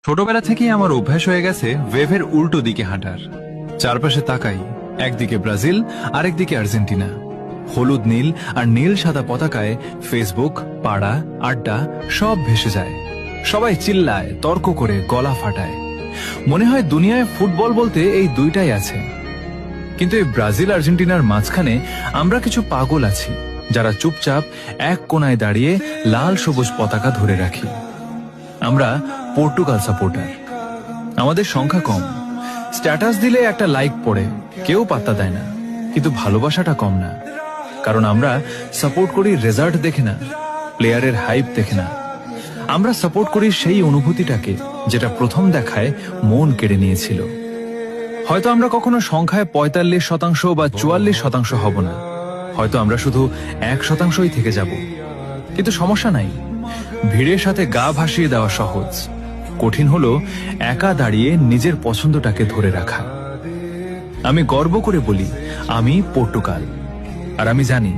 ছোটবেলা থেকেই আমার অভ্যাস হয়ে গেছে ওয়েভের উল্টো দিকে হাঁটার। চারপাশে তাকাই, একদিকে ব্রাজিল আরেকদিকে আর্জেন্টিনা। হলুদ নীল আর নীল সাদা পতাকায় ফেসবুক, পাড়া, আড্ডা সব ভেসে যায়। সবাই চিল্লায়, তর্ক করে, গলা ফাটায়। মনে হয় দুনিয়ায় ফুটবল বলতে এই দুইটাই আছে। কিন্তু এই ব্রাজিল আর্জেন্টিনার মাঝখানে আমরা কিছু পাগল আছি, যারা চুপচাপ এক কোনায় দাঁড়িয়ে লাল সবুজ পতাকা ধরে রাখি। আমরা পর্তুগাল সাপোর্টার। আমাদের সংখ্যা কম, স্ট্যাটাস দিলে একটা লাইক পড়ে, কেউ পাত্তা দেয় না, কিন্তু ভালোবাসাটা কম না। কারণ আমরা সাপোর্ট করি রেজাল্ট দেখে না, প্লেয়ারের হাইপ দেখে না। আমরা সাপোর্ট করি সেই অনুভূতিটাকে যেটা প্রথম দেখায় মন কেড়ে নিয়েছিল। হয়তো আমরা কখনো সংখ্যায় ৪৫% বা ৪৪% হব না, হয়তো আমরা শুধু ১%ই থেকে যাব। কিন্তু সমস্যা নাই, ভিড়ের সাথে গা ভাসিয়ে দেওয়া সহজ। কঠিন হলো একা দাঁড়িয়ে নিজের পছন্দটাকে ধরে রাখা। আমি গর্ব করে বলি, আমি পর্তুগাল। আর আমি জানি